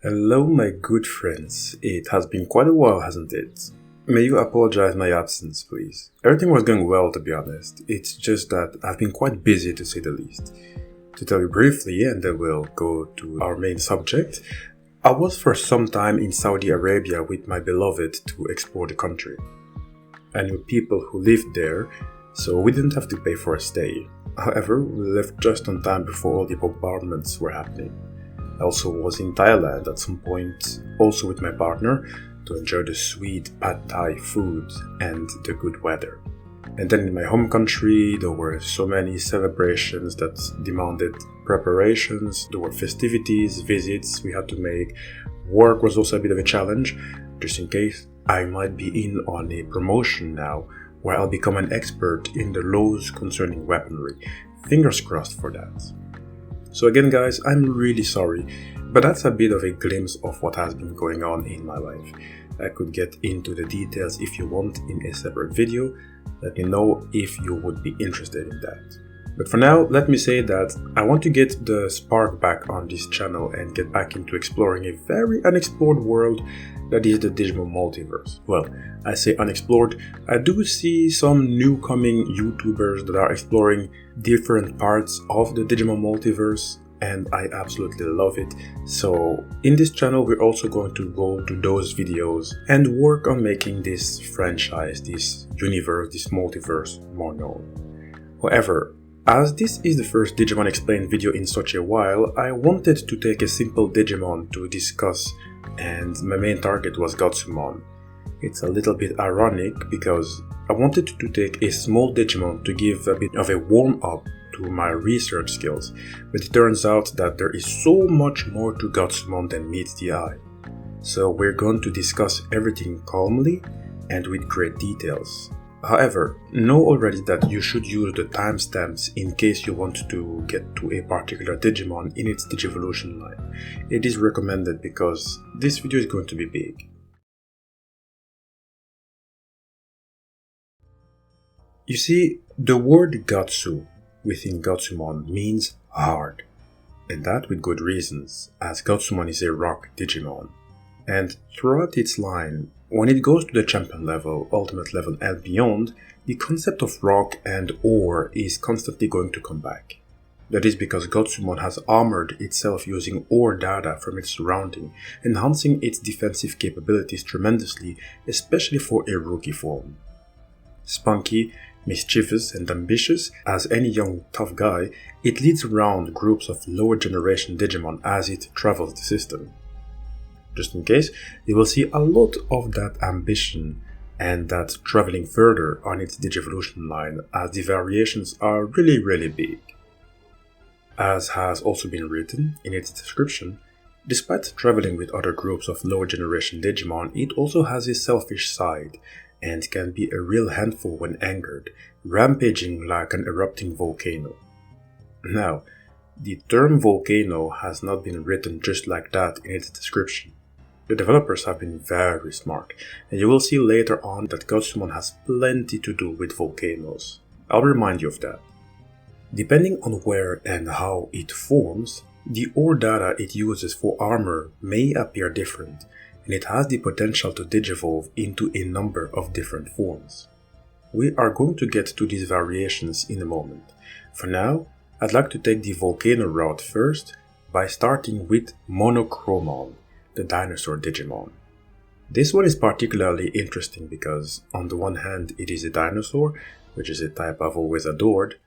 Hello my good friends, it has been quite a while, hasn't it? May you apologize my absence, please. Everything was going well, to be honest. It's just that I've been quite busy, to say the least. To tell you briefly, and then we'll go to our main subject, I was for some time in Saudi Arabia with my beloved to explore the country. I knew people who lived there, so we didn't have to pay for a stay. However, we left just on time before all the bombardments were happening. I also was in Thailand at some point, also with my partner, to enjoy the sweet pad thai food and the good weather. And then in my home country, there were so many celebrations that demanded preparations, there were festivities, visits we had to make. Work was also a bit of a challenge, just in case I might be in on a promotion now, where I'll become an expert in the laws concerning weaponry. Fingers crossed for that. So again guys, I'm really sorry, but that's a bit of a glimpse of what has been going on in my life. I could get into the details if you want in a separate video. Let me know if you would be interested in that. But for now, let me say that I want to get the spark back on this channel and get back into exploring a very unexplored world that is the Digimon multiverse. Well, I say unexplored, I do see some new coming YouTubers that are exploring different parts of the Digimon multiverse, and I absolutely love it. So in this channel we're also going to go to those videos and work on making this franchise, this universe, this multiverse more known. However, as this is the first Digimon Explained video in such a while, I wanted to take a simple Digimon to discuss, and my main target was Gotsumon. It's a little bit ironic because I wanted to take a small Digimon to give a bit of a warm-up to my research skills, but it turns out that there is so much more to Gotsumon than meets the eye. So we're going to discuss everything calmly and with great details. However, know already that you should use the timestamps in case you want to get to a particular Digimon in its Digivolution line. It is recommended because this video is going to be big. You see, the word Gatsu within Gotsumon means hard, and that with good reasons, as Gotsumon is a rock Digimon. And throughout its line, when it goes to the champion level, ultimate level and beyond, the concept of rock and ore is constantly going to come back. That is because Gotsumon has armored itself using ore data from its surrounding, enhancing its defensive capabilities tremendously, especially for a rookie form. Spunky, mischievous and ambitious as any young tough guy, it leads around groups of lower generation Digimon as it travels the system. Just in case, you will see a lot of that ambition and that traveling further on its Digivolution line, as the variations are really big. As has also been written in its description, despite traveling with other groups of lower generation Digimon, it also has a selfish side and can be a real handful when angered, rampaging like an erupting volcano. Now, the term volcano has not been written just like that in its description. The developers have been very smart, and you will see later on that Gotsumon has plenty to do with volcanoes. I'll remind you of that. Depending on where and how it forms, the ore data it uses for armor may appear different, and it has the potential to digivolve into a number of different forms. We are going to get to these variations in a moment. For now, I'd like to take the volcano route first by starting with Monochromon, the dinosaur Digimon. This one is particularly interesting because on the one hand it is a dinosaur, which is a type I've always adored,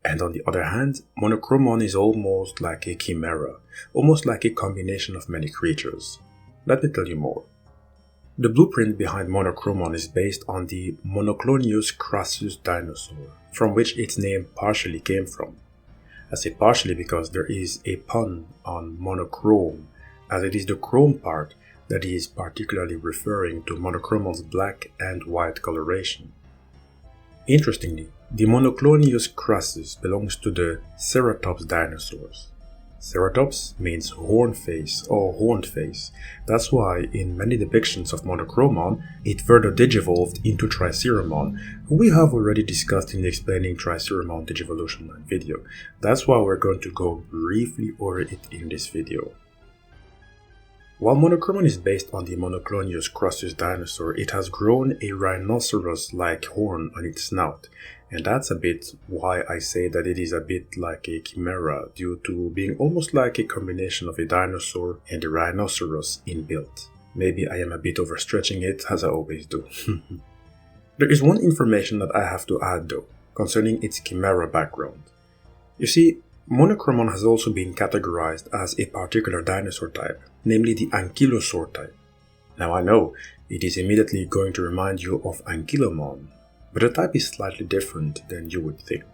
and on the other hand, Monochromon is almost like a chimera, almost like a combination of many creatures. Let me tell you more. The blueprint behind Monochromon is based on the Monoclonius crassus dinosaur, from which its name partially came from. I say partially because there is a pun on monochrome, as it is the chrome part that is particularly referring to Monochromon's black and white coloration. Interestingly, the Monoclonius crassus belongs to the Ceratops dinosaurs. Ceratops means horn face or horned face. That's why in many depictions of Monochromon, it further digivolved into Triceramon, who we have already discussed in the Explaining Triceramon Digivolution line video. That's why we're going to go briefly over it in this video. While Monochromon is based on the monoclonius crustus dinosaur, it has grown a rhinoceros-like horn on its snout, and that's a bit why I say that it is a bit like a chimera, due to being almost like a combination of a dinosaur and a rhinoceros inbuilt. Maybe I am a bit overstretching it, as I always do. There is one information that I have to add though, concerning its chimera background. You see, Monochromon has also been categorized as a particular dinosaur type, namely the ankylosaur type. Now I know, it is immediately going to remind you of Ankylomon, but the type is slightly different than you would think.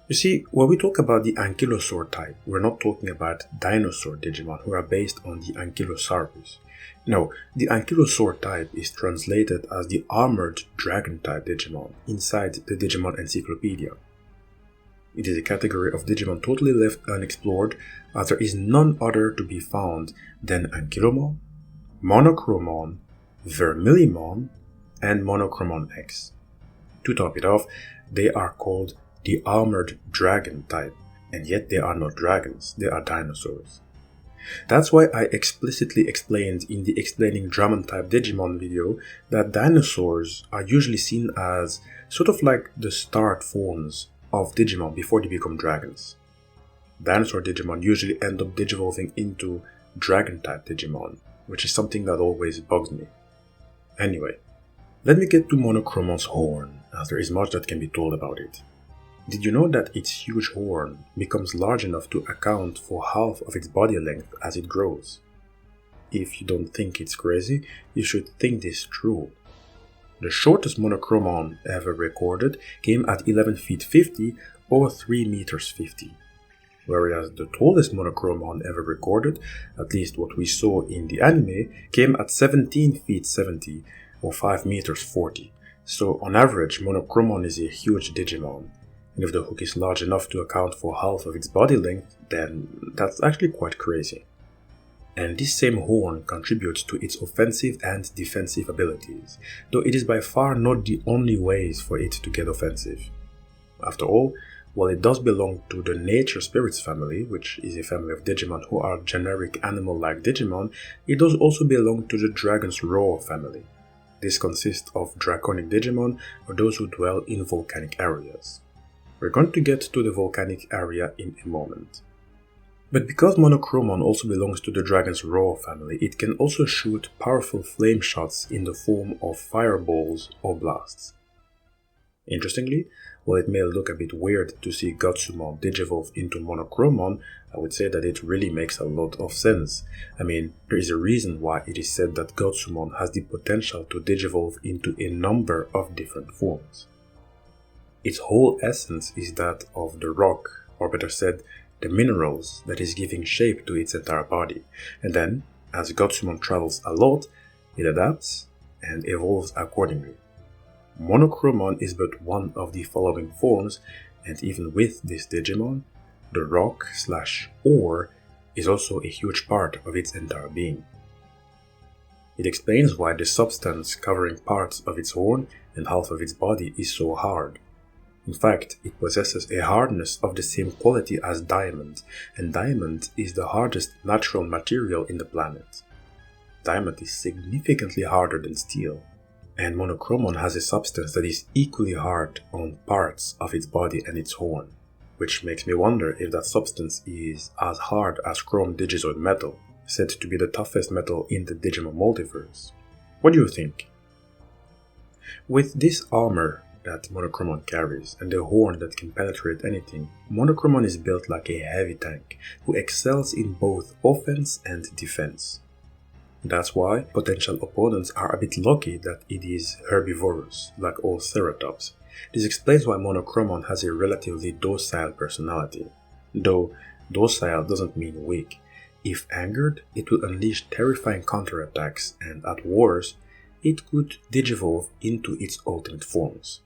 You see, when we talk about the ankylosaur type, we're not talking about dinosaur Digimon who are based on the Ankylosaurus. No, the ankylosaur type is translated as the armored dragon type Digimon inside the Digimon Encyclopedia. It is a category of Digimon totally left unexplored, as there is none other to be found than Ankylomon, Monochromon, Vermillimon, and Monochromon X. To top it off, they are called the armored dragon type, and yet they are not dragons, they are dinosaurs. That's why I explicitly explained in the Explaining Dramon type Digimon video that dinosaurs are usually seen as sort of like the start forms of Digimon before they become dragons. Dinosaur Digimon usually end up digivolving into dragon type Digimon, which is something that always bugs me. Anyway, let me get to Monochromon's horn, as there is much that can be told about it. Did you know that its huge horn becomes large enough to account for half of its body length as it grows? If you don't think it's crazy, you should think this true. The shortest Monochromon ever recorded came at 11 feet 50 or 3 meters 50, whereas the tallest Monochromon ever recorded, at least what we saw in the anime, came at 17 feet 70 or 5 meters 40. So on average, Monochromon is a huge Digimon, and if the hook is large enough to account for half of its body length, then that's actually quite crazy. And this same horn contributes to its offensive and defensive abilities, though it is by far not the only ways for it to get offensive. After all, while it does belong to the Nature Spirits family, which is a family of Digimon who are generic animal-like Digimon, it does also belong to the Dragon's Roar family. This consists of draconic Digimon, or those who dwell in volcanic areas. We're going to get to the volcanic area in a moment. But because Monochromon also belongs to the Dragon's Roar family, it can also shoot powerful flame shots in the form of fireballs or blasts. Interestingly, while it may look a bit weird to see Gotsumon digivolve into Monochromon, I would say that it really makes a lot of sense. I mean, there is a reason why it is said that Gotsumon has the potential to digivolve into a number of different forms. Its whole essence is that of the rock, or better said, the minerals that is giving shape to its entire body, and then, as Gotsumon travels a lot, it adapts and evolves accordingly. Monochromon is but one of the following forms, and even with this Digimon, the rock/ore is also a huge part of its entire being. It explains why the substance covering parts of its horn and half of its body is so hard. In fact, it possesses a hardness of the same quality as diamond, and diamond is the hardest natural material in the planet. Diamond is significantly harder than steel, and Monochromon has a substance that is equally hard on parts of its body and its horn, which makes me wonder if that substance is as hard as chrome digizoid metal, said to be the toughest metal in the Digimon multiverse. What do you think? With this armor that Monochromon carries and the horn that can penetrate anything, Monochromon is built like a heavy tank who excels in both offense and defense. That's why potential opponents are a bit lucky that it is herbivorous, like all ceratops. This explains why Monochromon has a relatively docile personality. Though docile doesn't mean weak. If angered, it will unleash terrifying counterattacks, and at worst, it could digivolve into its ultimate forms,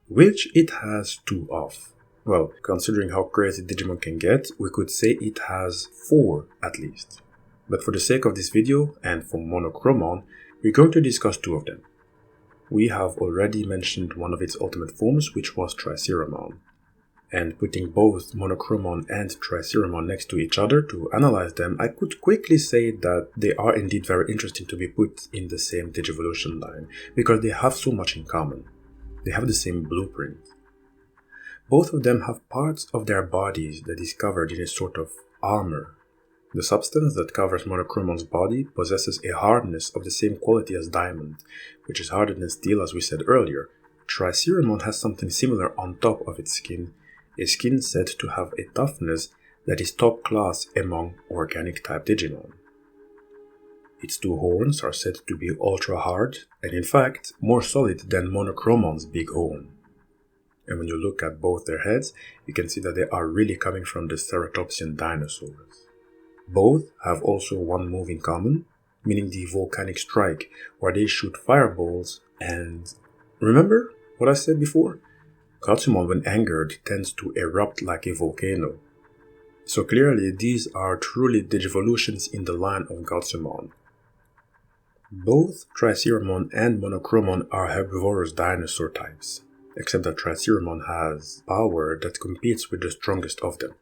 which it has 2 of. Well, considering how crazy Digimon can get, we could say it has 4 at least. But for the sake of this video, and for Monochromon, we're going to discuss 2 of them. We have already mentioned one of its ultimate forms, which was Triceramon. And putting both Monochromon and Triceramon next to each other to analyze them, I could quickly say that they are indeed very interesting to be put in the same Digivolution line, because they have so much in common. They have the same blueprint. Both of them have parts of their bodies that is covered in a sort of armor. The substance that covers Monochromon's body possesses a hardness of the same quality as diamond, which is harder than steel as we said earlier. Triceramon has something similar on top of its skin, a skin said to have a toughness that is top class among organic type Digimon. Its two horns are said to be ultra hard, and in fact more solid than Monochromon's big horn. And when you look at both their heads, you can see that they are really coming from the ceratopsian dinosaurs. Both have also one move in common, meaning the volcanic strike, where they shoot fireballs and... Remember what I said before? Gotsumon, when angered, tends to erupt like a volcano. So clearly these are truly Digivolutions in the line of Gotsumon. Both Triceramon and Monochromon are herbivorous dinosaur types, except that Triceramon has power that competes with the strongest of them.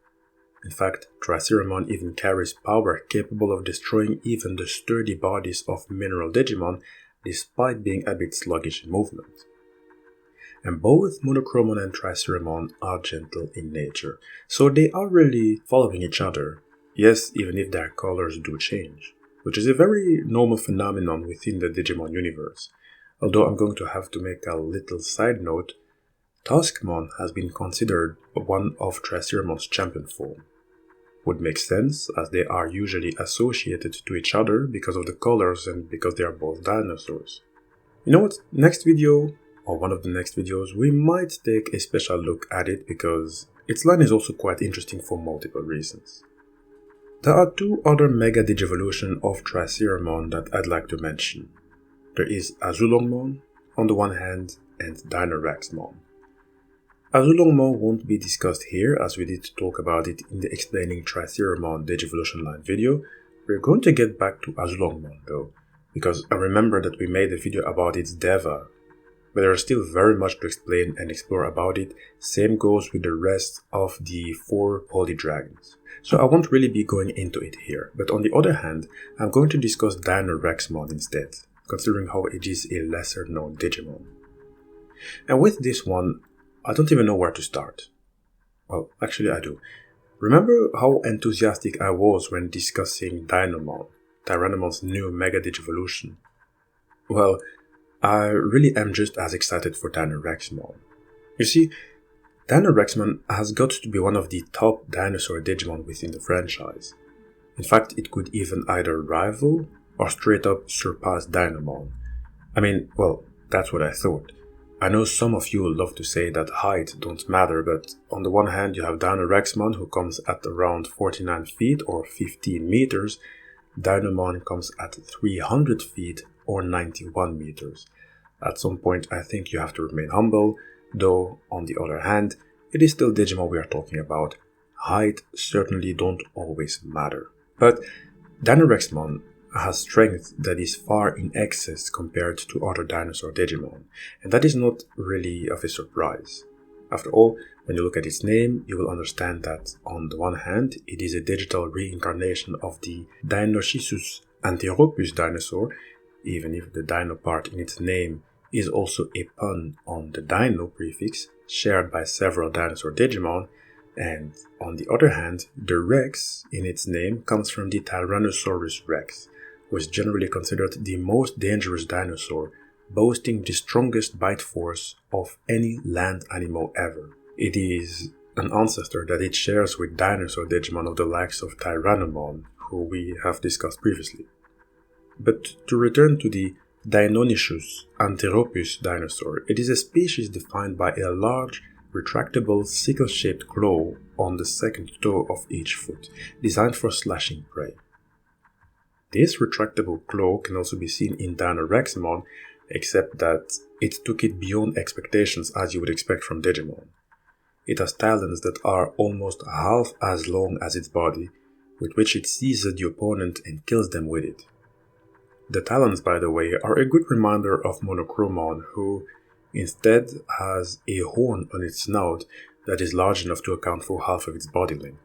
In fact, Triceramon even carries power capable of destroying even the sturdy bodies of mineral Digimon, despite being a bit sluggish in movement. And both Monochromon and Triceramon are gentle in nature, so they are really following each other, yes, even if their colors do change, which is a very normal phenomenon within the Digimon universe. Although I'm going to have to make a little side note, Tuskmon has been considered one of Triceramon's champion form. Would make sense, as they are usually associated to each other because of the colors and because they are both dinosaurs. You know what, next video, or one of the next videos, we might take a special look at it because its line is also quite interesting for multiple reasons. There are two other mega Digivolution of Triceramon that I'd like to mention. There is Azulongmon on the one hand and DinoRexmon. Azulongmon won't be discussed here as we did talk about it in the Explaining Triceramon Digivolution line video. We're going to get back to Azulongmon though, because I remember that we made a video about its Deva, but there is still very much to explain and explore about it. Same goes with the rest of the 4 Holy Dragons. So I won't really be going into it here, but on the other hand, I'm going to discuss DinoRexmon instead, considering how it is a lesser known Digimon. And with this one, I don't even know where to start. Well, actually I do. Remember how enthusiastic I was when discussing Dinomon, Tyrannomon's new Mega Digivolution? Well, I really am just as excited for DinoRexmon. You see, DinoRexmon has got to be one of the top dinosaur Digimon within the franchise. In fact, it could even either rival or straight up surpass Dinomon. I mean, well, that's what I thought. I know some of you love to say that height don't matter, but on the one hand you have DinoRexmon who comes at around 49 feet or 15 meters, Dinomon comes at 300 feet or 91 meters. At some point I think you have to remain humble, though on the other hand, it is still Digimon we are talking about. Height certainly don't always matter. But DinoRexmon has strength that is far in excess compared to other dinosaur Digimon, and that is not really of a surprise. After all, when you look at its name, you will understand that on the one hand, it is a digital reincarnation of the Deinonychus antiropus dinosaur, even if the dino part in its name is also a pun on the dino prefix shared by several dinosaur Digimon, and on the other hand, the Rex in its name comes from the Tyrannosaurus Rex, who is generally considered the most dangerous dinosaur, boasting the strongest bite force of any land animal ever. It is an ancestor that it shares with dinosaur Digimon of the likes of Tyrannomon, who we have discussed previously. But to return to the Deinonychus antiropus dinosaur, it is a species defined by a large, retractable sickle-shaped claw on the second toe of each foot, designed for slashing prey. This retractable claw can also be seen in DinoRexmon, except that it took it beyond expectations as you would expect from Digimon. It has talons that are almost half as long as its body, with which it seizes the opponent and kills them with it. The talons, by the way, are a good reminder of Monochromon, who instead has a horn on its snout that is large enough to account for half of its body length.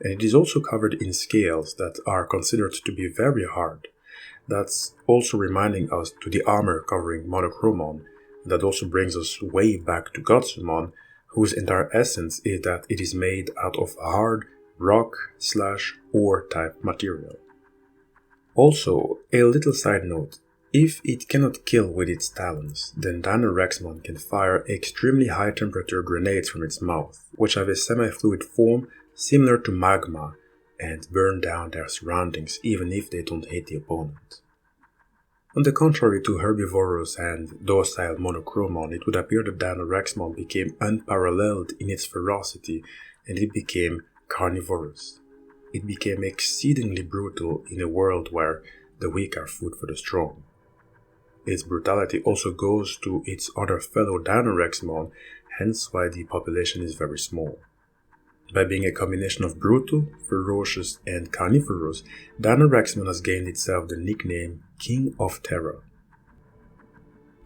And it is also covered in scales that are considered to be very hard. That's also reminding us to the armor covering Monochromon. That also brings us way back to Gotsumon, whose entire essence is that it is made out of hard rock/ore type material. Also, a little side note, if it cannot kill with its talons, then DinoRexmon can fire extremely high temperature grenades from its mouth, which have a semi-fluid form similar to magma, and burn down their surroundings even if they don't hit the opponent. On the contrary to herbivorous and docile Monochromon, it would appear that DinoRexmon became unparalleled in its ferocity, and it became carnivorous. It became exceedingly brutal in a world where the weak are food for the strong. Its brutality also goes to its other fellow DinoRexmon, hence why the population is very small. By being a combination of brutal, ferocious, and carnivorous, DinoRexmon has gained itself the nickname King of Terror.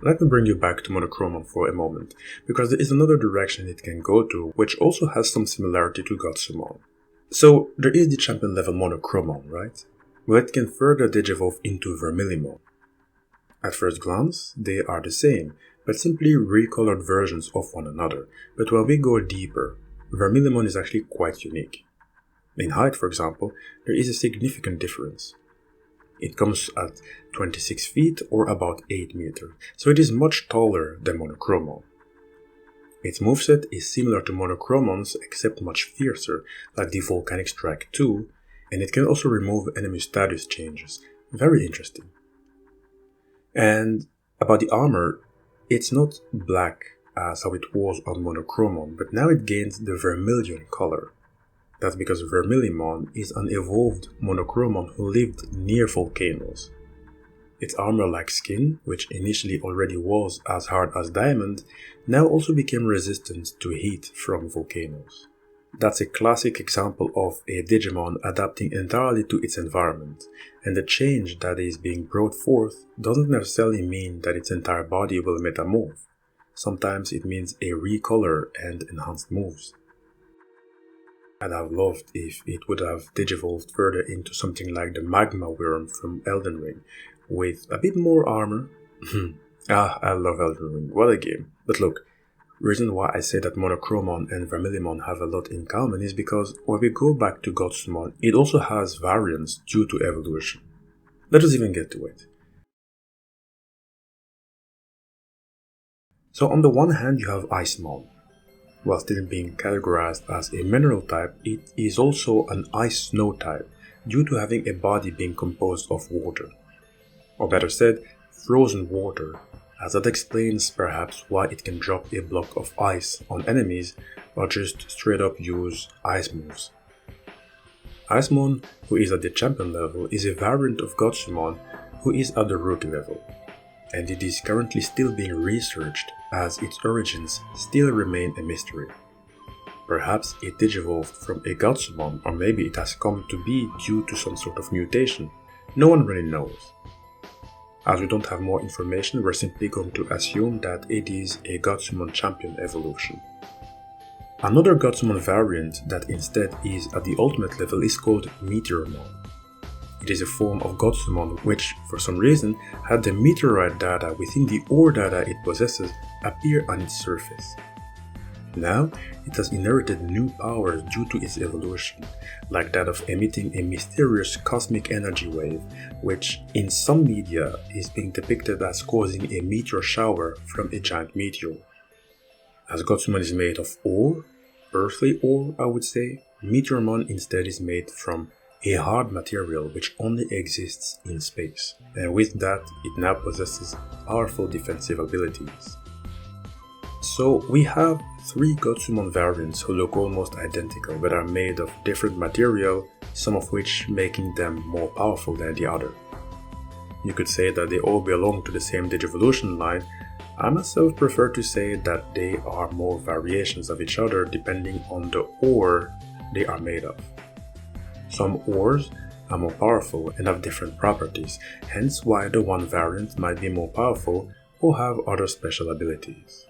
Let me bring you back to Monochromon for a moment, because there is another direction it can go to, which also has some similarity to Gotsumon. So, there is the champion level Monochromon, right? Well, it can further digivolve into Vermillimon. At first glance, they are the same, but simply recolored versions of one another. But when we go deeper, Vermillimon is actually quite unique. In height, for example, there is a significant difference. It comes at 26 feet or about 8 meters, so it is much taller than Monochromon. Its moveset is similar to Monochromon's except much fiercer, like the Volcanic Strike 2, and it can also remove enemy status changes. Very interesting. And about the armor, it's not black as how it was on Monochromon, but now it gains the vermilion color. That's because Vermillimon is an evolved Monochromon who lived near volcanoes. Its armor-like skin, which initially already was as hard as diamond, now also became resistant to heat from volcanoes. That's a classic example of a Digimon adapting entirely to its environment, and the change that is being brought forth doesn't necessarily mean that its entire body will metamorph. Sometimes it means a recolor and enhanced moves. I'd have loved if it would have digivolved further into something like the Magma Worm from Elden Ring, with a bit more armor. I love Elden Ring, what a game. But look, reason why I say that Monochromon and Vermillimon have a lot in common is because when we go back to Gotsumon, it also has variants due to evolution. Let us even get to it. So on the one hand you have Icemon. While still being categorized as a mineral type, it is also an ice-snow type due to having a body being composed of water. Or better said, frozen water, as that explains perhaps why it can drop a block of ice on enemies or just straight up use ice moves. Icemon, who is at the champion level, is a variant of Gotsumon who is at the rookie level, and it is currently still being researched as its origins still remain a mystery. Perhaps it digivolved from a Gotsumon, or maybe it has come to be due to some sort of mutation. No one really knows. As we don't have more information, we're simply going to assume that it is a Gotsumon champion evolution. Another Gotsumon variant that instead is at the ultimate level is called Meteormon. It is a form of Gotsumon which, for some reason, had the meteorite data within the ore data it possesses appear on its surface. Now, it has inherited new powers due to its evolution, like that of emitting a mysterious cosmic energy wave, which in some media is being depicted as causing a meteor shower from a giant meteor. As Gotsumon is made of ore, earthly ore I would say, Meteormon instead is made from a hard material which only exists in space, and with that it now possesses powerful defensive abilities. So we have 3 Gotsumon variants who look almost identical but are made of different material, some of which making them more powerful than the other. You could say that they all belong to the same Digivolution line. I myself prefer to say that they are more variations of each other depending on the ore they are made of. Some ores are more powerful and have different properties, hence why the one variant might be more powerful or have other special abilities.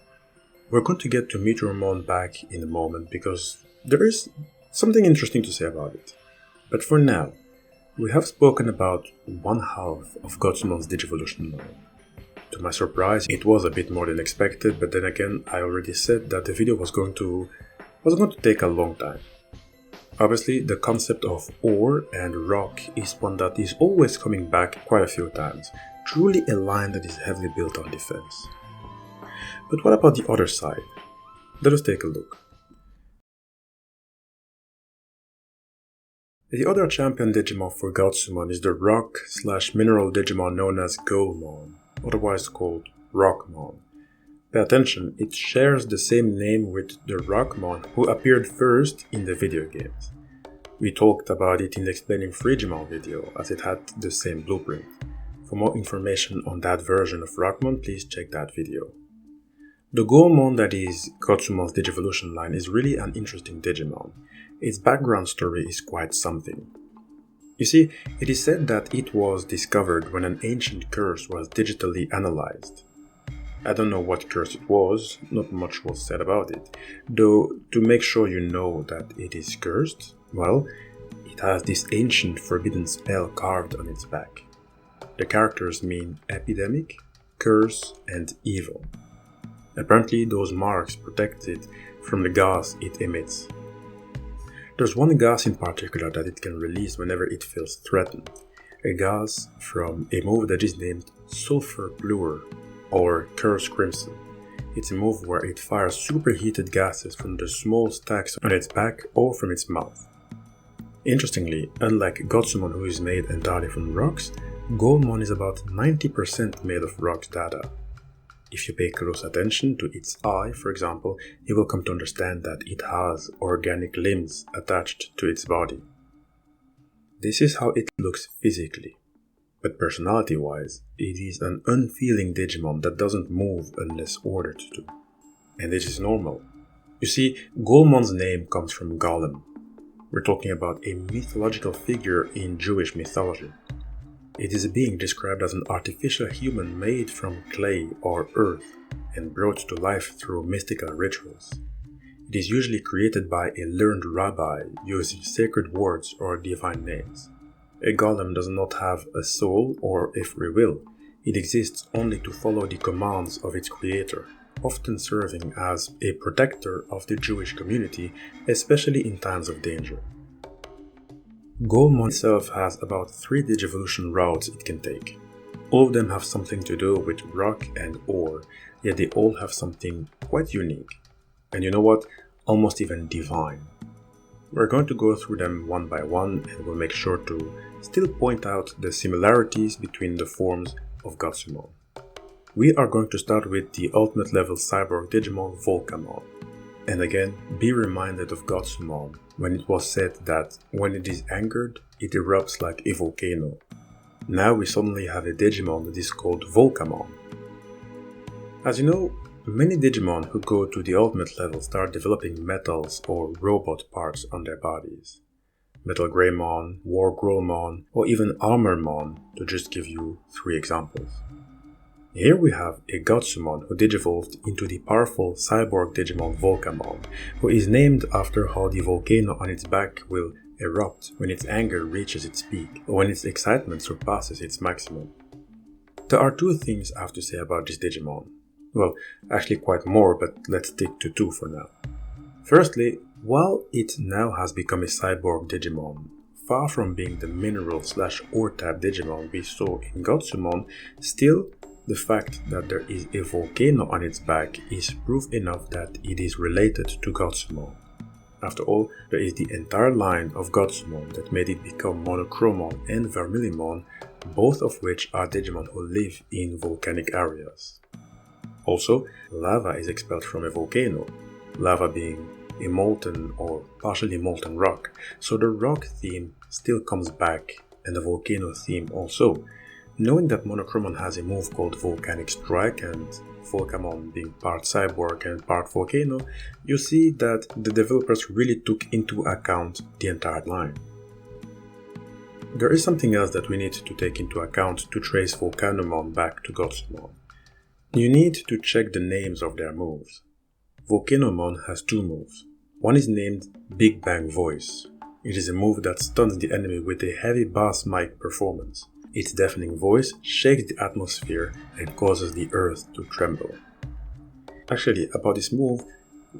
We're going to get to Meteormon back in a moment because there is something interesting to say about it. But for now, we have spoken about one half of Gotsumon's Digivolution model. To my surprise, it was a bit more than expected, but then again, I already said that the video was going to take a long time. Obviously, the concept of ore and rock is one that is always coming back quite a few times, truly a line that is heavily built on defense. But what about the other side? Let us take a look. The other champion Digimon for Gotsumon is the rock/mineral Digimon known as Golemon, otherwise called Rockmon. Pay attention, it shares the same name with the Rockmon who appeared first in the video games. We talked about it in the Explaining Frigimon video as it had the same blueprint. For more information on that version of Rockmon, please check that video. The Golemon that is Gotsumon's Digivolution line is really an interesting Digimon. Its background story is quite something. You see, it is said that it was discovered when an ancient curse was digitally analyzed. I don't know what curse it was, not much was said about it, though to make sure you know that it is cursed, well, it has this ancient forbidden spell carved on its back. The characters mean epidemic, curse, and evil. Apparently those marks protect it from the gas it emits. There's one gas in particular that it can release whenever it feels threatened, a gas from a move that is named Sulfur Blur or Curse Crimson. It's a move where it fires superheated gases from the small stacks on its back or from its mouth. Interestingly, unlike Gotsumon who is made entirely from rocks, Golemon is about 90% made of rock data. If you pay close attention to its eye, for example, you will come to understand that it has organic limbs attached to its body. This is how it looks physically, but personality-wise, it is an unfeeling Digimon that doesn't move unless ordered to. And this is normal. You see, Golemon's name comes from Golem. We're talking about a mythological figure in Jewish mythology. It is a being described as an artificial human made from clay or earth and brought to life through mystical rituals. It is usually created by a learned rabbi using sacred words or divine names. A golem does not have a soul or a free will. It exists only to follow the commands of its creator, often serving as a protector of the Jewish community, especially in times of danger. Golemon itself has about 3 Digivolution routes it can take. All of them have something to do with rock and ore, yet they all have something quite unique. And you know what? Almost even divine. We're going to go through them one by one and we'll make sure to still point out the similarities between the forms of Gotsumon. We are going to start with the ultimate level cyborg Digimon Volcamon. And again, be reminded of Gotsumon when it was said that when it is angered, it erupts like a volcano. Now we suddenly have a Digimon that is called Volcamon. As you know, many Digimon who go to the ultimate level start developing metals or robot parts on their bodies. Metal Greymon, War Golemon, or even Armormon, to just give you 3 examples. Here we have a Gotsumon who digivolved into the powerful cyborg Digimon Volcamon, who is named after how the volcano on its back will erupt when its anger reaches its peak, or when its excitement surpasses its maximum. There are 2 things I have to say about this Digimon. Well, actually quite more, but let's stick to 2 for now. Firstly, while it now has become a cyborg Digimon, far from being the mineral/ore type Digimon we saw in Gotsumon, still, the fact that there is a volcano on its back is proof enough that it is related to Gotsumon. After all, there is the entire line of Gotsumon that made it become Monochromon and Vermillimon, both of which are Digimon who live in volcanic areas. Also, lava is expelled from a volcano, lava being a molten or partially molten rock, so the rock theme still comes back and the volcano theme also. Knowing that Monochromon has a move called Volcanic Strike and Volcamon being part cyborg and part volcano, you see that the developers really took into account the entire line. There is something else that we need to take into account to trace Volcanomon back to Gotsumon. You need to check the names of their moves. Volcanomon has two moves. One is named Big Bang Voice. It is a move that stuns the enemy with a heavy bass mic performance. Its deafening voice shakes the atmosphere and causes the earth to tremble. Actually, about this move,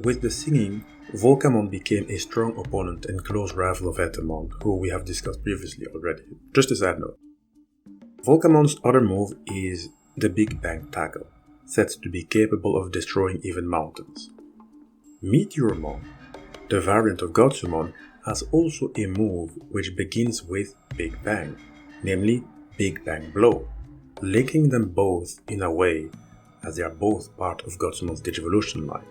with the singing, Volcamon became a strong opponent and close rival of Etemon, who we have discussed previously already. Just a side note. Volcamon's other move is the Big Bang Tackle, said to be capable of destroying even mountains. Meteormon, the variant of Gotsumon, has also a move which begins with Big Bang, namely Big Bang Blow, linking them both in a way as they are both part of Gotsumon's Digivolution line.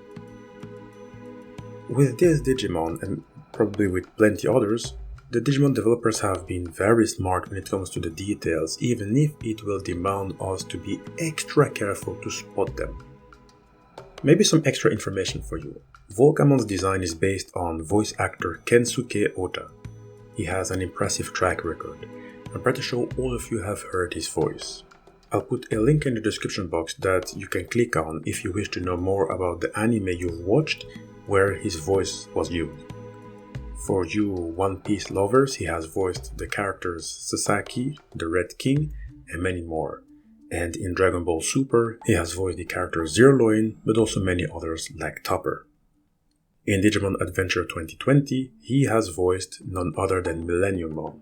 With this Digimon, and probably with plenty others, the Digimon developers have been very smart when it comes to the details, even if it will demand us to be extra careful to spot them. Maybe some extra information for you. Volcamon's design is based on voice actor Kensuke Ota. He has an impressive track record. I'm pretty sure all of you have heard his voice. I'll put a link in the description box that you can click on if you wish to know more about the anime you've watched where his voice was used. For you One Piece lovers, he has voiced the characters Sasaki, the Red King, and many more. And in Dragon Ball Super, he has voiced the character Zerloin, but also many others like Topper. In Digimon Adventure 2020, he has voiced none other than Millenniummon.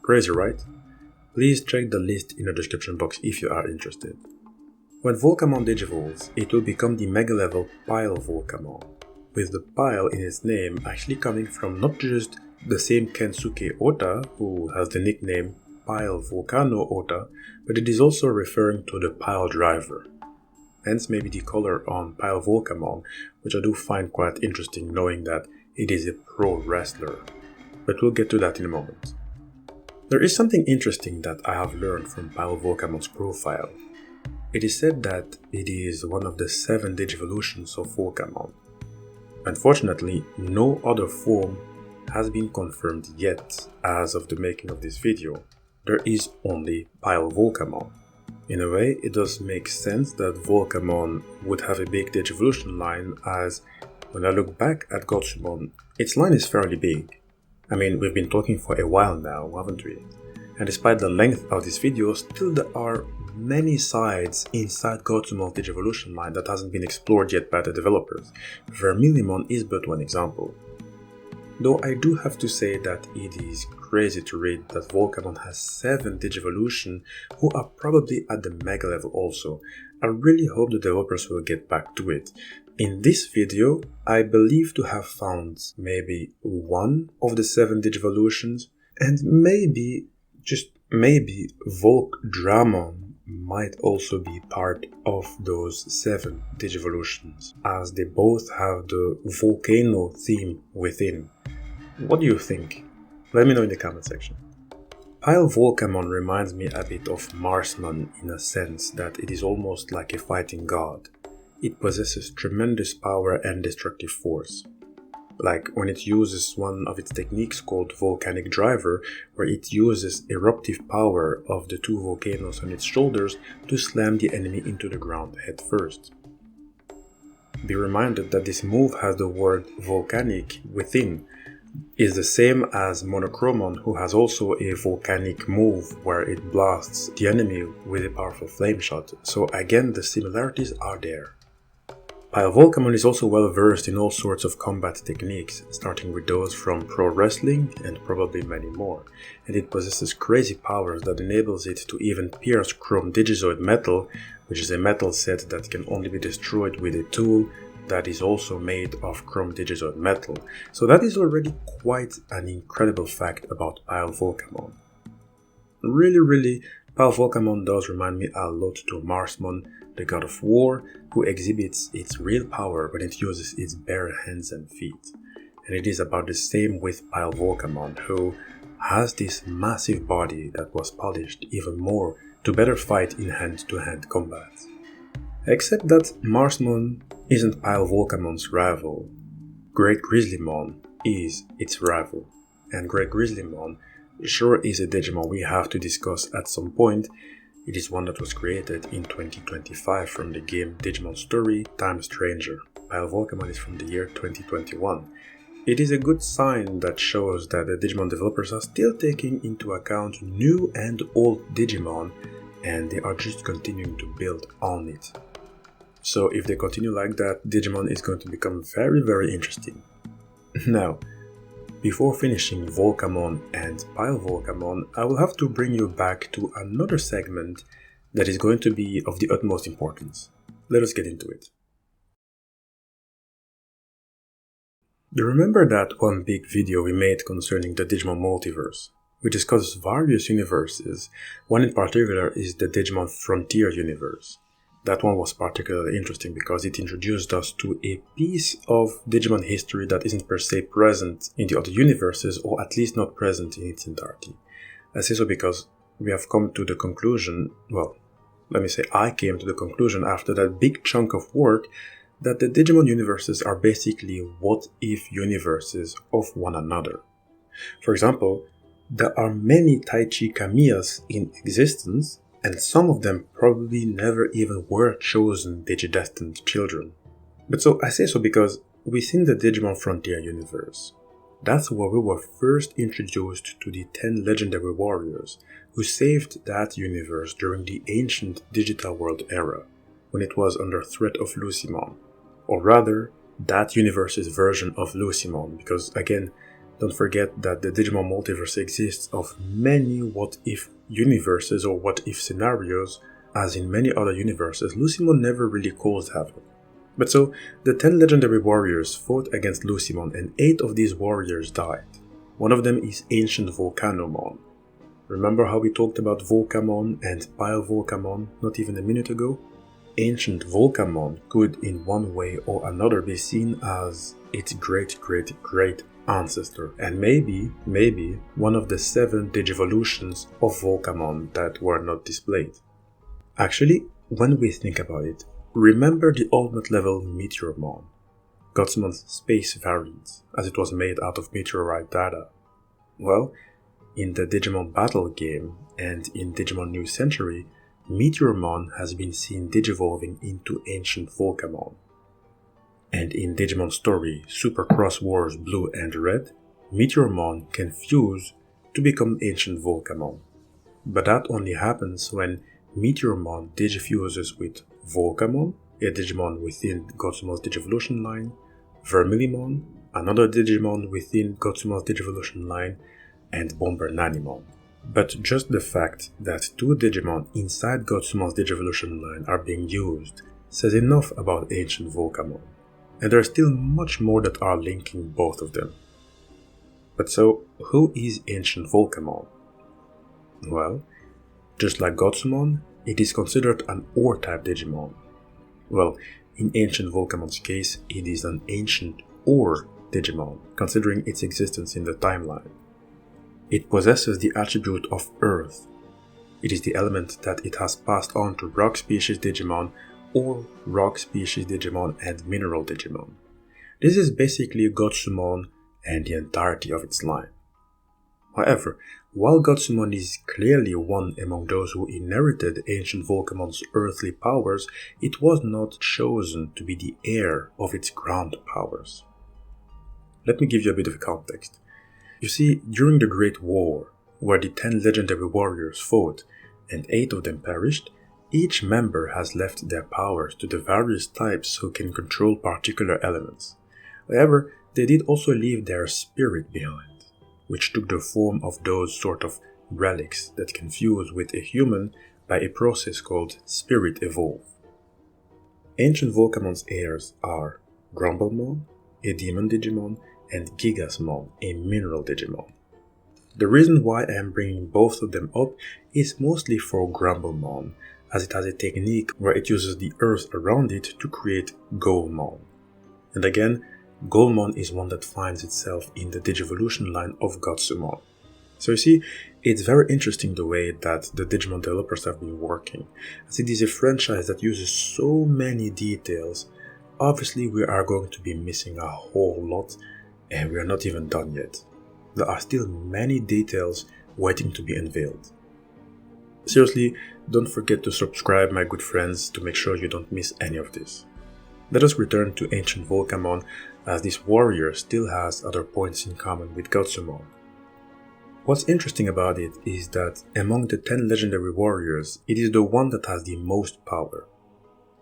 Crazy, right? Please check the list in the description box if you are interested. When Volcamon digivolves, it will become the mega level PileVolcamon, with the Pile in its name actually coming from not just the same Kensuke Ota, who has the nickname Volcano Ota, but it is also referring to the Pile Driver. Hence maybe the color on PileVolcamon, which I do find quite interesting knowing that it is a pro wrestler. But we'll get to that in a moment. There is something interesting that I have learned from PileVolcamon's profile. It is said that it is one of the 7 Digivolutions of Volcamon. Unfortunately, no other form has been confirmed yet as of the making of this video. There is only PileVolcamon. In a way, it does make sense that Volcamon would have a big Digivolution line, as when I look back at Gotsumon, its line is fairly big. I mean, we've been talking for a while now, haven't we? And despite the length of this video, still there are many sides inside Gotsumon's Digivolution line that hasn't been explored yet by the developers. Vermillimon is but one example. Though I do have to say that it is crazy to read that Volcamon has 7 Digivolution who are probably at the mega level also. I really hope the developers will get back to it. In this video, I believe to have found maybe 1 of the 7 Digivolutions, and maybe, just maybe, Volcdramon might also be part of those 7 Digivolutions, as they both have the volcano theme within. What do you think? Let me know in the comment section. PileVolcamon reminds me a bit of Marsmon in a sense that it is almost like a fighting god. It possesses tremendous power and destructive force. Like when it uses one of its techniques called Volcanic Driver, where it uses eruptive power of the 2 volcanoes on its shoulders to slam the enemy into the ground head first. Be reminded that this move has the word volcanic within, is the same as Monochromon, who has also a volcanic move where it blasts the enemy with a powerful flame shot, so again the similarities are there. PileVolcamon is also well versed in all sorts of combat techniques, starting with those from pro wrestling and probably many more, and it possesses crazy powers that enables it to even pierce Chrome Digizoid metal, which is a metal set that can only be destroyed with a tool that is also made of Chrome Digizoid metal, so that is already quite an incredible fact about PileVolcamon. Really, PileVolcamon does remind me a lot to Marsmon, the god of war, who exhibits its real power when it uses its bare hands and feet. And it is about the same with PileVolcamon, who has this massive body that was polished even more to better fight in hand-to-hand combat. Except that Marsmon isn't PileVolcamon's rival. Great Grizzlymon is its rival, and Great Grizzlymon sure is a Digimon we have to discuss at some point. It is one that was created in 2025 from the game Digimon Story Time Stranger. PileVolcamon is from the year 2021. It is a good sign that shows that the Digimon developers are still taking into account new and old Digimon, and they are just continuing to build on it. So if they continue like that, Digimon is going to become very interesting. Now, before finishing Volcamon and PileVolcamon, I will have to bring you back to another segment that is going to be of the utmost importance. Let us get into it. Do you remember that one big video we made concerning the Digimon multiverse? We discussed various universes. One in particular is the Digimon Frontier universe. That one was particularly interesting because it introduced us to a piece of Digimon history that isn't per se present in the other universes, or at least not present in its entirety. I say so because we have come to the conclusion, I came to the conclusion after that big chunk of work that the Digimon universes are basically what-if universes of one another. For example, there are many Taichi Kamiyas in existence, and some of them probably never even were chosen Digidestined children. But so I say so because within the Digimon Frontier universe, that's where we were first introduced to the 10 legendary warriors who saved that universe during the ancient digital world era, when it was under threat of Lucimon. Or rather, that universe's version of Lucimon, because again, don't forget that the Digimon multiverse exists of many what-if universes or what-if scenarios. As in many other universes, Lucimon never really caused havoc. But so, the 10 legendary warriors fought against Lucimon and 8 of these warriors died. One of them is Ancient Volcanomon. Remember how we talked about Volcamon and PileVolcamon not even a minute ago? Ancient Volcamon could in one way or another be seen as its great ancestor, and maybe one of the 7 Digivolutions of Volcamon that were not displayed. Actually, when we think about it, remember the ultimate level Meteormon, Gotsumon's space variant, as it was made out of meteorite data. Well, in the Digimon Battle game and in Digimon New Century, Meteormon has been seen digivolving into Ancient Volcamon. And in Digimon Story Super Cross Wars Blue and Red, Meteormon can fuse to become Ancient Volcamon. But that only happens when Meteormon digifuses with Volcamon, a Digimon within Gotsumon's Digivolution line, Vermillimon, another Digimon within Gotsumon's Digivolution line, and Bombernanimon. But just the fact that 2 Digimon inside Gotsumon's Digivolution line are being used says enough about Ancient Volcamon. And there are still much more that are linking both of them. But so, who is Ancient Volcamon? Well, just like Gotsumon, it is considered an Ore-type Digimon. Well, in Ancient Volcamon's case, it is an Ancient Ore Digimon, considering its existence in the timeline. It possesses the attribute of Earth. It is the element that it has passed on to Rock species Digimon, or Rock species Digimon and Mineral Digimon. This is basically Gotsumon and the entirety of its line. However, while Gotsumon is clearly one among those who inherited Ancient Volcamon's earthly powers, it was not chosen to be the heir of its ground powers. Let me give you a bit of context. You see, during the Great War, where the 10 legendary warriors fought and 8 of them perished, each member has left their powers to the various types who can control particular elements. However, they did also leave their spirit behind, which took the form of those sort of relics that can fuse with a human by a process called Spirit Evolve. Ancient Volcamon's heirs are Grumblemon, a Demon Digimon, and Gigasmon, a Mineral Digimon. The reason why I am bringing both of them up is mostly for Grumblemon, as it has a technique where it uses the earth around it to create Golemon. And again, Golemon is one that finds itself in the Digivolution line of Gotsumon. So you see, it's very interesting the way that the Digimon developers have been working, as it is a franchise that uses so many details. Obviously we are going to be missing a whole lot, and we are not even done yet. There are still many details waiting to be unveiled. Seriously, don't forget to subscribe, my good friends, to make sure you don't miss any of this. Let us return to AncientVolcamon, as this warrior still has other points in common with Gotsumon. What's interesting about it is that among the 10 legendary warriors, it is the one that has the most power.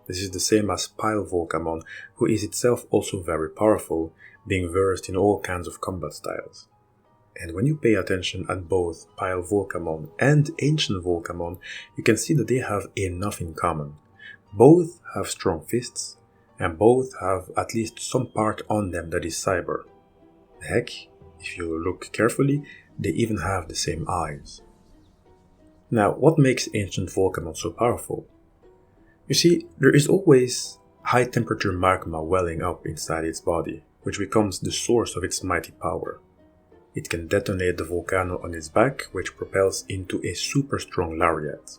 This is the same as PileVolcamon, who is itself also very powerful, being versed in all kinds of combat styles. And when you pay attention at both PileVolcamon and AncientVolcamon, you can see that they have enough in common. Both have strong fists, and both have at least some part on them that is cyber. Heck, if you look carefully, they even have the same eyes. Now, what makes AncientVolcamon so powerful? You see, there is always high temperature magma welling up inside its body, which becomes the source of its mighty power. It can detonate the volcano on its back, which propels into a super strong lariat.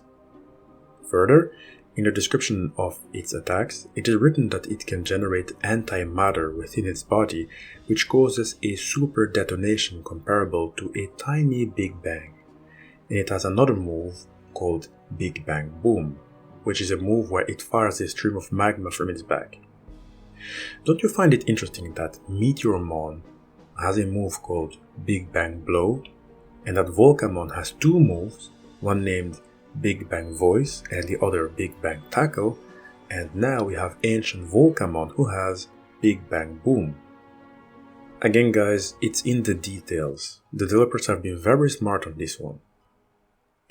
Further, in the description of its attacks, it is written that it can generate antimatter within its body, which causes a super detonation comparable to a tiny Big Bang. And it has another move called Big Bang Boom, which is a move where it fires a stream of magma from its back. Don't you find it interesting that Meteormon has a move called Big Bang Blow, and that Volcamon has two moves, one named Big Bang Voice and the other Big Bang Tackle, and now we have AncientVolcamon who has Big Bang Boom. Again guys, it's in the details. The developers have been very smart on this one.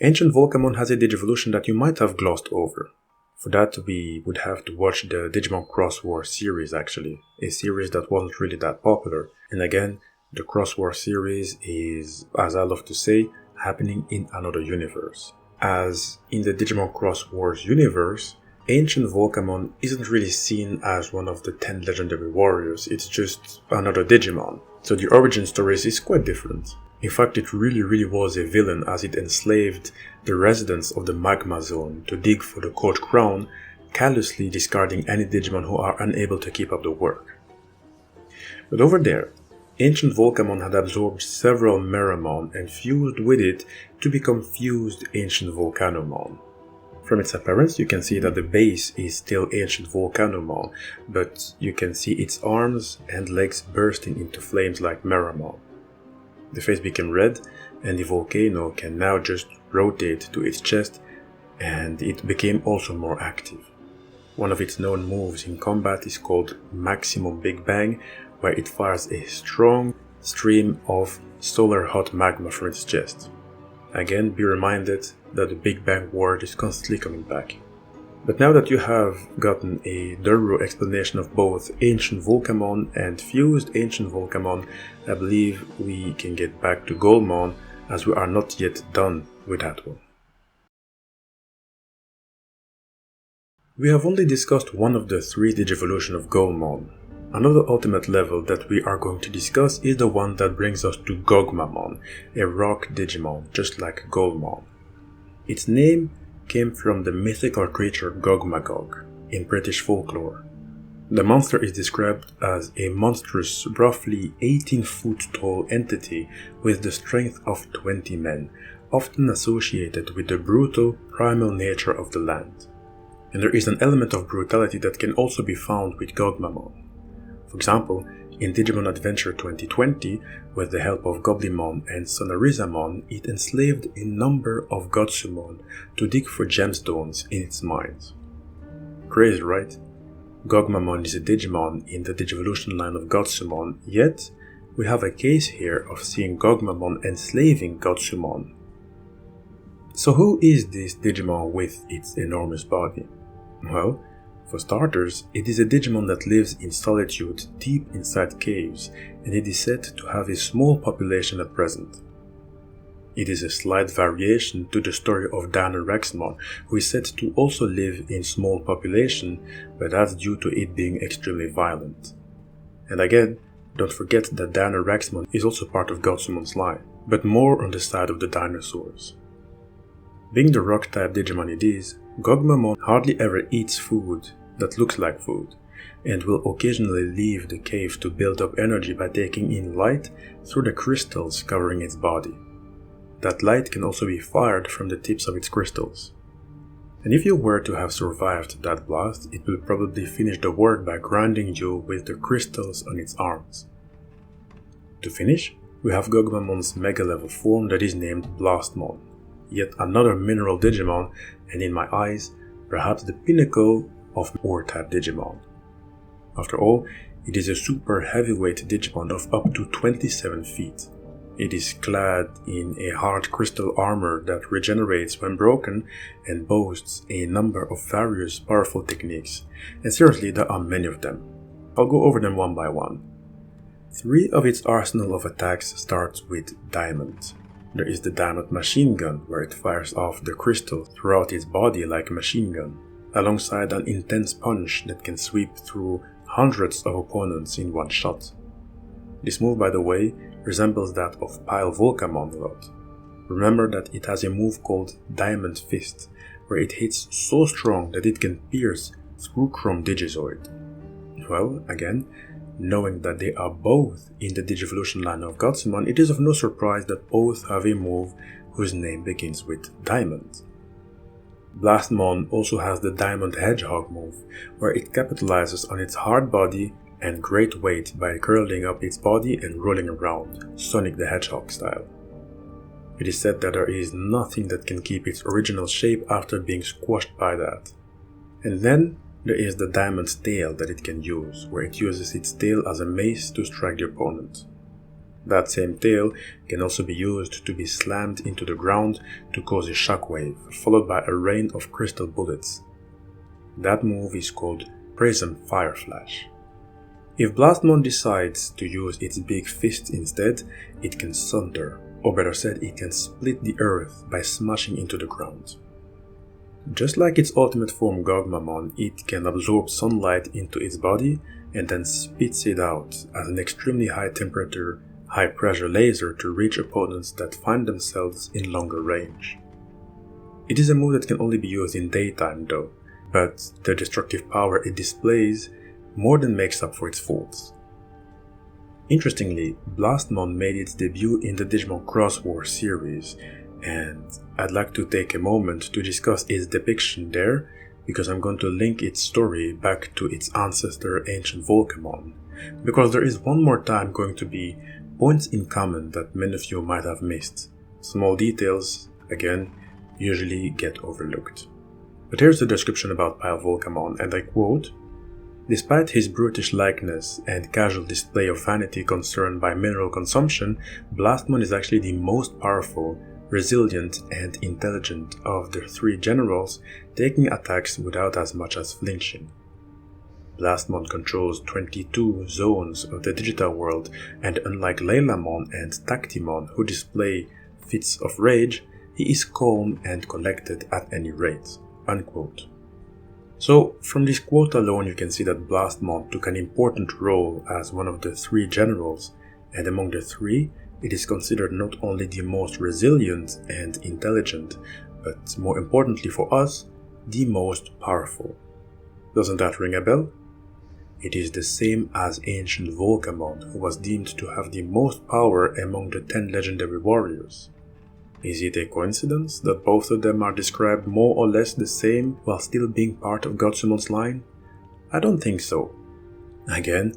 AncientVolcamon has a Digivolution that you might have glossed over. For that we would have to watch the Digimon Cross War series actually, a series that wasn't really that popular. And again, the Cross War series is, as I love to say, happening in another universe. As in the Digimon Cross Wars universe, AncientVolcamon isn't really seen as one of the 10 legendary warriors, it's just another Digimon. So the origin story is quite different. In fact, it really was a villain, as it enslaved the residents of the Magma Zone to dig for the Court Crown, callously discarding any Digimon who are unable to keep up the work. But over there, AncientVolcamon had absorbed several Meramon and fused with it to become fused AncientVolcanomon. From its appearance, you can see that the base is still AncientVolcanomon, but you can see its arms and legs bursting into flames like Meramon. The face became red, and the volcano can now just rotate to its chest, and it became also more active. One of its known moves in combat is called Maximum Big Bang, where it fires a strong stream of solar hot magma from its chest. Again, be reminded that the Big Bang word is constantly coming back. But now that you have gotten a thorough explanation of both AncientVolcamon and fused AncientVolcamon, I believe we can get back to Golemon, as we are not yet done with that one. We have only discussed one of the 3 Digivolution of Golemon. Another ultimate level that we are going to discuss is the one that brings us to Gogmamon, a rock Digimon just like Golemon. Its name came from the mythical creature Gogmagog in British folklore. The monster is described as a monstrous, roughly 18-foot tall entity with the strength of 20 men, often associated with the brutal, primal nature of the land. And there is an element of brutality that can also be found with Gogmamon. For example, in Digimon Adventure 2020, with the help of Golemon and Triceramon, it enslaved a number of Gotsumon to dig for gemstones in its mines. Crazy, right? Gogmamon is a Digimon in the Digivolution line of Gotsumon, yet we have a case here of seeing Gogmamon enslaving Gotsumon. So who is this Digimon with its enormous body? Well, for starters, it is a Digimon that lives in solitude deep inside caves, and it is said to have a small population at present. It is a slight variation to the story of DinoRexmon, who is said to also live in small population, but that's due to it being extremely violent. And again, don't forget that DinoRexmon is also part of Gotsumon's line, but more on the side of the dinosaurs. Being the rock-type Digimon it is, Gogmamon hardly ever eats food that looks like food, and will occasionally leave the cave to build up energy by taking in light through the crystals covering its body. that light can also be fired from the tips of its crystals. And if you were to have survived that blast, it will probably finish the work by grinding you with the crystals on its arms. To finish, we have Gogmamon's Mega level form that is named Blastmon, yet another mineral Digimon, and in my eyes, perhaps the pinnacle of Ore-type Digimon. After all, it is a super heavyweight Digimon of up to 27 feet. It is clad in a hard crystal armor that regenerates when broken and boasts a number of various powerful techniques, and seriously there are many of them. I'll go over them one by one. 3 of its arsenal of attacks starts with Diamond. There is the Diamond machine gun, where it fires off the crystal throughout its body like a machine gun, alongside an intense punch that can sweep through hundreds of opponents in one shot. This move, by the way, resembles that of PileVolcamon a lot. Remember that it has a move called Diamond Fist, where it hits so strong that it can pierce through Chrome Digizoid. Well, again, knowing that they are both in the Digivolution line of Gotsumon, it is of no surprise that both have a move whose name begins with Diamond. Blastmon also has the Diamond Hedgehog move, where it capitalizes on its hard body and great weight by curling up its body and rolling around, Sonic the Hedgehog style. It is said that there is nothing that can keep its original shape after being squashed by that. And then there is the Diamond's tail that it can use, where it uses its tail as a mace to strike the opponent. That same tail can also be used to be slammed into the ground to cause a shockwave, followed by a rain of crystal bullets. That move is called Prism Fire Flash. If Blastmon decides to use its big fist instead, it can sunder, or better said, it can split the earth by smashing into the ground. Just like its ultimate form Gogmamon, it can absorb sunlight into its body and then spits it out as an extremely high temperature, high pressure laser to reach opponents that find themselves in longer range. It is a move that can only be used in daytime though, but the destructive power it displays more than makes up for its faults. Interestingly, Blastmon made its debut in the Digimon Cross War series, and I'd like to take a moment to discuss its depiction there, because I'm going to link its story back to its ancestor AncientVolcamon, because there is one more time going to be points in common that many of you might have missed. Small details, again, usually get overlooked. But here's the description about PileVolcamon, and I quote, "Despite his brutish likeness and casual display of vanity concerned by mineral consumption, Blastmon is actually the most powerful, resilient, and intelligent of the 3 generals, taking attacks without as much as flinching. Blastmon controls 22 zones of the digital world, and unlike Vilemon and Tactimon, who display fits of rage, he is calm and collected at any rate." Unquote. So, from this quote alone you can see that Blastmon took an important role as one of the 3 generals, and among the 3, it is considered not only the most resilient and intelligent, but more importantly for us, the most powerful. Doesn't that ring a bell? It is the same as AncientVolcamon, who was deemed to have the most power among the 10 legendary warriors. Is it a coincidence that both of them are described more or less the same while still being part of Gotsumon's line? I don't think so. Again,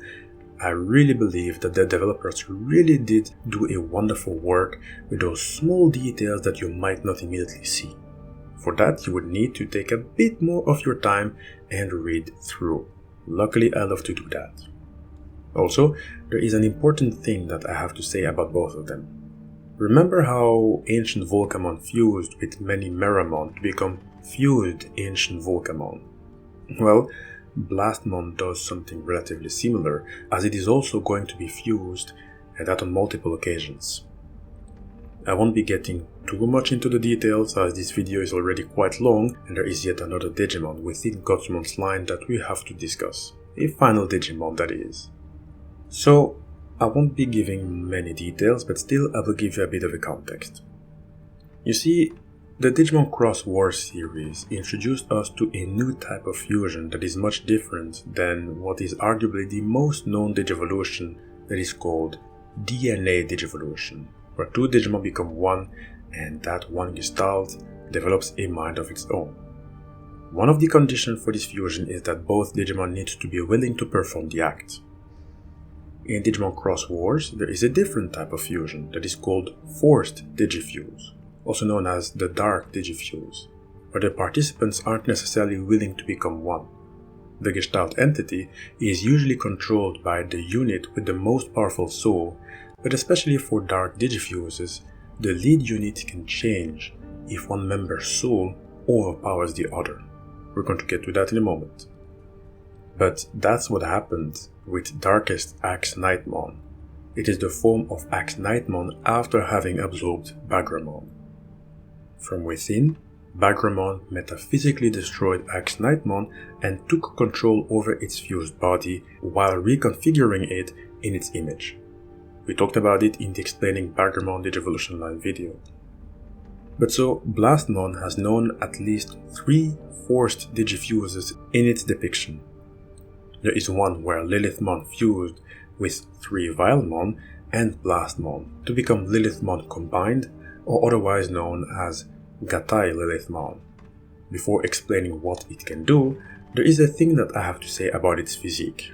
I really believe that the developers really did do a wonderful work with those small details that you might not immediately see. For that, you would need to take a bit more of your time and read through. Luckily, I love to do that. Also, there is an important thing that I have to say about both of them. Remember how AncientVolcamon fused with many Meteormon to become fused AncientVolcamon? Well, Blastmon does something relatively similar, as it is also going to be fused, and that on multiple occasions. I won't be getting too much into the details, as this video is already quite long and there is yet another Digimon within Gotsumon's line that we have to discuss. A final Digimon, that is. So, I won't be giving many details, but still I will give you a bit of a context. You see, the Digimon Cross War series introduced us to a new type of fusion that is much different than what is arguably the most known Digivolution, that is called DNA Digivolution, where 2 Digimon become one and that one gestalt develops a mind of its own. One of the conditions for this fusion is that both Digimon need to be willing to perform the act. In Digimon Cross Wars, there is a different type of fusion that is called Forced Digifuse, also known as the Dark Digifuse, where the participants aren't necessarily willing to become one. The Gestalt entity is usually controlled by the unit with the most powerful soul, but especially for Dark Digifuses, the lead unit can change if one member's soul overpowers the other. We're going to get to that in a moment. But that's what happened with Darkest Axe Nightmon. It is the form of Axe Nightmon after having absorbed Bagramon. From within, Bagramon metaphysically destroyed Axe Nightmon and took control over its fused body while reconfiguring it in its image. We talked about it in the Explaining Bagramon Digivolution line video. But so, Blastmon has known at least 3 forced digifuses in its depiction. There is one where Lilithmon fused with 3 Vilemon and Blastmon to become Lilithmon combined, or otherwise known as Gatai Lilithmon. Before explaining what it can do, there is a thing that I have to say about its physique.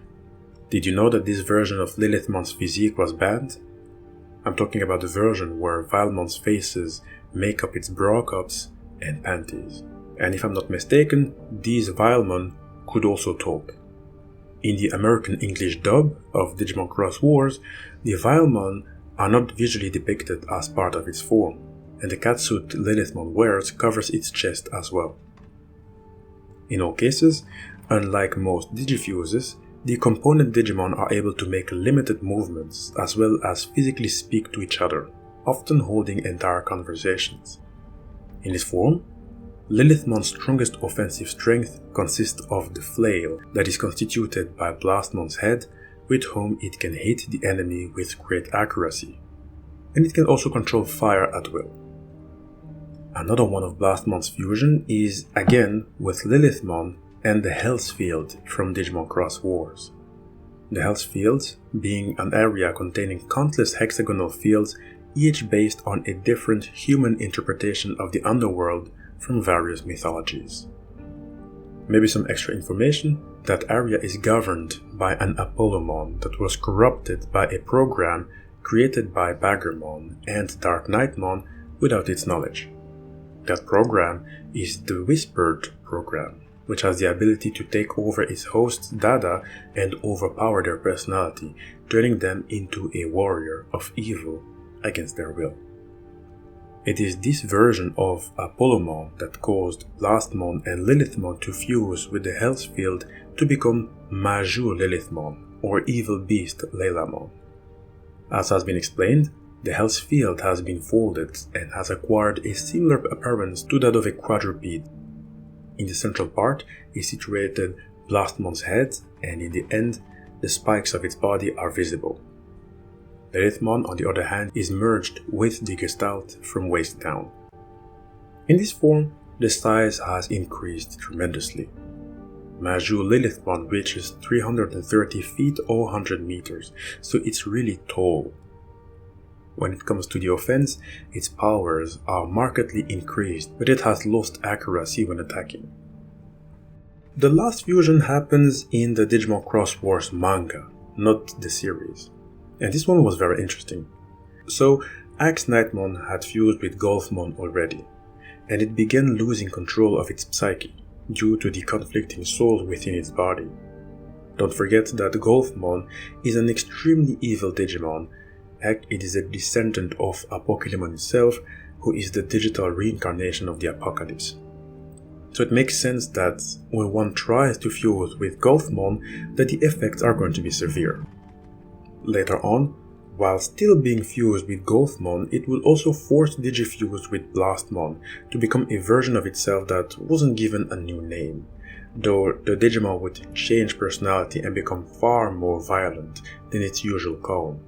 Did you know that this version of Lilithmon's physique was banned? I'm talking about the version where Vilemon's faces make up its bra cups and panties. And if I'm not mistaken, these Vilemon could also talk. In the American English dub of Digimon Cross Wars, the Vilemon are not visually depicted as part of its form, and the catsuit Lilithmon wears covers its chest as well. In all cases, unlike most Digifuses, the component Digimon are able to make limited movements as well as physically speak to each other, often holding entire conversations. In this form, Lilithmon's strongest offensive strength consists of the flail that is constituted by Blastmon's head, with whom it can hit the enemy with great accuracy, and it can also control fire at will. Another one of Blastmon's fusion is again with Lilithmon and the Hell's Field from Digimon Cross Wars. The Hell's Field being an area containing countless hexagonal fields, each based on a different human interpretation of the underworld from various mythologies. Maybe some extra information: that area is governed by an Apollomon that was corrupted by a program created by Bagramon and Dark Nightmon without its knowledge. That program is the Whispered program, which has the ability to take over its host's data and overpower their personality, turning them into a warrior of evil against their will. It is this version of Apollomon that caused Blastmon and Lilithmon to fuse with the Hell's Field to become Majuu Lilithmon, or Evil Beast Leilamon. As has been explained, the Hell's Field has been folded and has acquired a similar appearance to that of a quadruped. In the central part is situated Blastmon's head, and in the end, the spikes of its body are visible. Lilithmon, on the other hand, is merged with the Gestalt from waist down. In this form, the size has increased tremendously. Majuu Lilithmon reaches 330 feet or 100 meters, so it's really tall. When it comes to the offense, its powers are markedly increased, but it has lost accuracy when attacking. The last fusion happens in the Digimon Cross Wars manga, not the series. And this one was very interesting. So, Axe Nightmon had fused with Golfmon already, and it began losing control of its psyche due to the conflicting souls within its body. Don't forget that Golfmon is an extremely evil Digimon. Heck, it is a descendant of Apocalypse itself, who is the digital reincarnation of the Apocalypse. So it makes sense that when one tries to fuse with Golfmon, that the effects are going to be severe. Later on, while still being fused with Golfmon, it will also force digifuse with Blastmon to become a version of itself that wasn't given a new name, though the Digimon would change personality and become far more violent than its usual calm.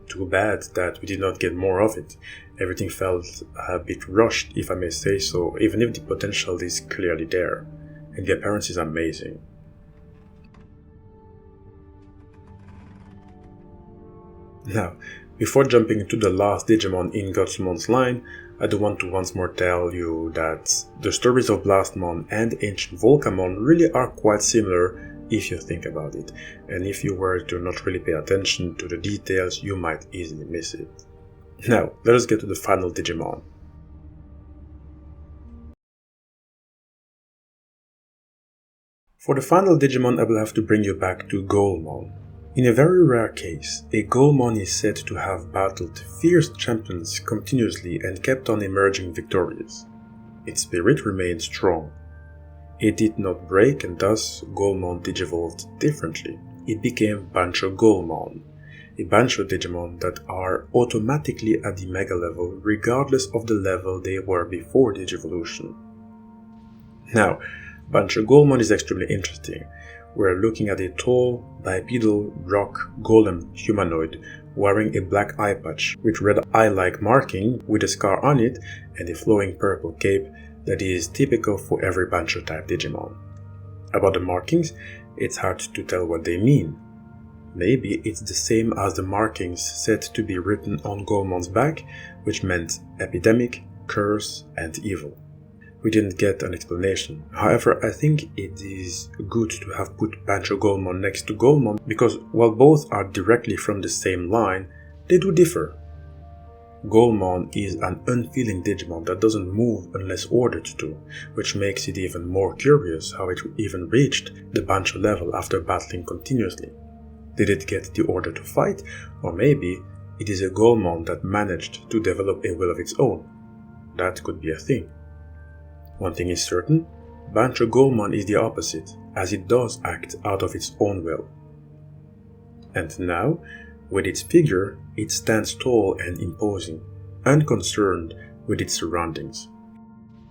Too bad that we did not get more of it. Everything felt a bit rushed, if I may say so, even if the potential is clearly there, and the appearance is amazing. Now, before jumping into the last Digimon in Gotsumon's line, I do want to once more tell you that the stories of Blastmon and AncientVolcamon really are quite similar if you think about it, and if you were to not really pay attention to the details, you might easily miss it. Now, let us get to the final Digimon. For the final Digimon, I will have to bring you back to Golemon. In a very rare case, a Golemon is said to have battled fierce champions continuously and kept on emerging victorious. Its spirit remained strong. It did not break, and thus Golemon digivolved differently. It became BanchoGolemon, a Bancho Digimon that are automatically at the Mega level regardless of the level they were before Digivolution. Now, BanchoGolemon is extremely interesting. We're looking at a tall, bipedal, rock golem humanoid wearing a black eye patch with red eye-like marking with a scar on it and a flowing purple cape that is typical for every Bancho type Digimon. About the markings, it's hard to tell what they mean. Maybe it's the same as the markings said to be written on Golemon's back, which meant epidemic, curse, and evil. We didn't get an explanation. However, I think it is good to have put BanchoGolemon next to Golemon because while both are directly from the same line, they do differ. Golemon is an unfeeling Digimon that doesn't move unless ordered to, which makes it even more curious how it even reached the Bancho level after battling continuously. Did it get the order to fight, or maybe it is a Golemon that managed to develop a will of its own? That could be a thing. One thing is certain, BanchoGolemon is the opposite, as it does act out of its own will. And now, with its figure, it stands tall and imposing, unconcerned with its surroundings.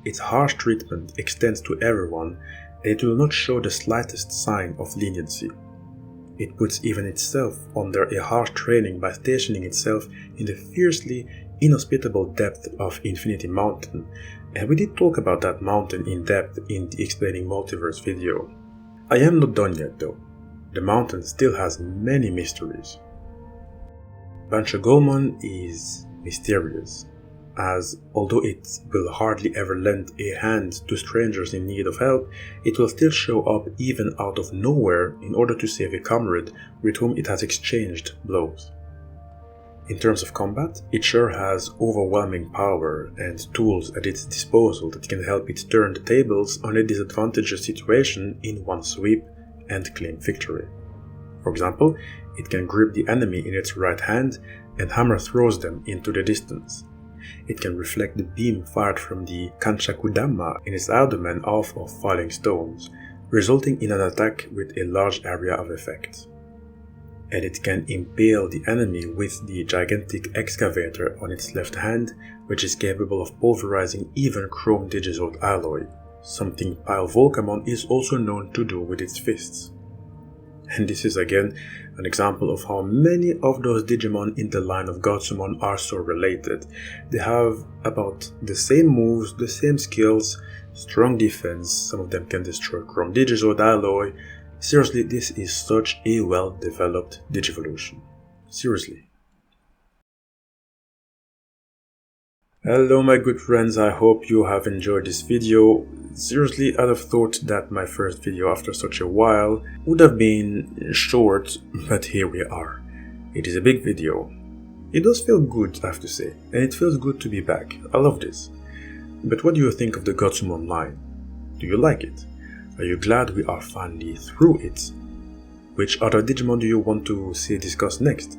Its harsh treatment extends to everyone, and it will not show the slightest sign of leniency. It puts even itself under a harsh training by stationing itself in the fiercely inhospitable depth of Infinity Mountain, and we did talk about that mountain in depth in the Explaining Multiverse video. I am not done yet though. The mountain still has many mysteries. BanchoGolemon is mysterious, as although it will hardly ever lend a hand to strangers in need of help, it will still show up even out of nowhere in order to save a comrade with whom it has exchanged blows. In terms of combat, it sure has overwhelming power and tools at its disposal that can help it turn the tables on a disadvantageous situation in one sweep and claim victory. For example, it can grip the enemy in its right hand and hammer throws them into the distance. It can reflect the beam fired from the Kanchakudama in its abdomen off of falling stones, resulting in an attack with a large area of effect. And it can impale the enemy with the gigantic excavator on its left hand, which is capable of pulverizing even chrome Digizoid alloy, something PileVolcamon is also known to do with its fists. And this is again an example of how many of those Digimon in the line of Gotsumon are so related. They have about the same moves, the same skills, strong defense, some of them can destroy chrome Digizoid alloy. Seriously, this is such a well-developed Digivolution. Seriously. Hello my good friends, I hope you have enjoyed this video. Seriously, I'd have thought that my first video after such a while would have been short, but here we are. It is a big video. It does feel good, I have to say, and it feels good to be back. I love this. But what do you think of the Gotsumon line? Do you like it? Are you glad we are finally through it? Which other Digimon do you want to see discussed next?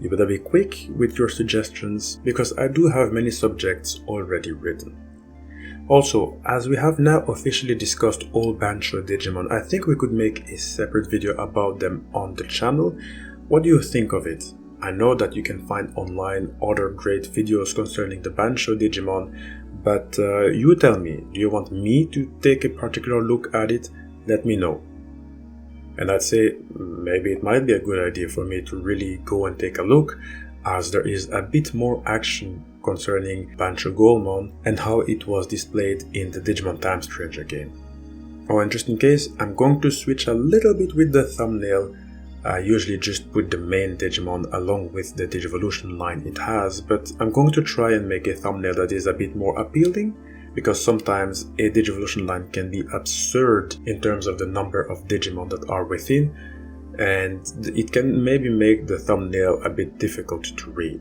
You better be quick with your suggestions, because I do have many subjects already written. Also, as we have now officially discussed all Bancho Digimon, I think we could make a separate video about them on the channel. What do you think of it? I know that you can find online other great videos concerning the Bancho Digimon, but you tell me, do you want me to take a particular look at it? Let me know. And I'd say maybe it might be a good idea for me to really go and take a look, as there is a bit more action concerning BanchoGolemon and how it was displayed in the Digimon Time Stranger game. Oh, and just in case, I'm going to switch a little bit with the thumbnail. I usually just put the main Digimon along with the Digivolution line it has, but I'm going to try and make a thumbnail that is a bit more appealing, because sometimes a Digivolution line can be absurd in terms of the number of Digimon that are within, and it can maybe make the thumbnail a bit difficult to read.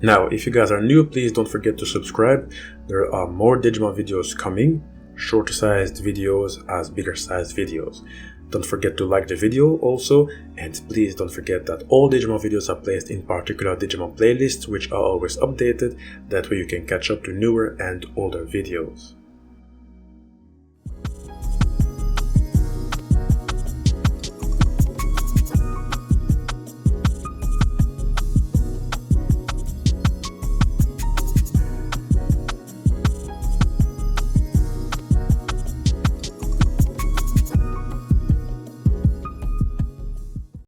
Now, if you guys are new, please don't forget to subscribe. There are more Digimon videos coming, shorter sized videos as bigger sized videos. Don't forget to like the video also, and please don't forget that all Digimon videos are placed in particular Digimon playlists, which are always updated. That way you can catch up to newer and older videos.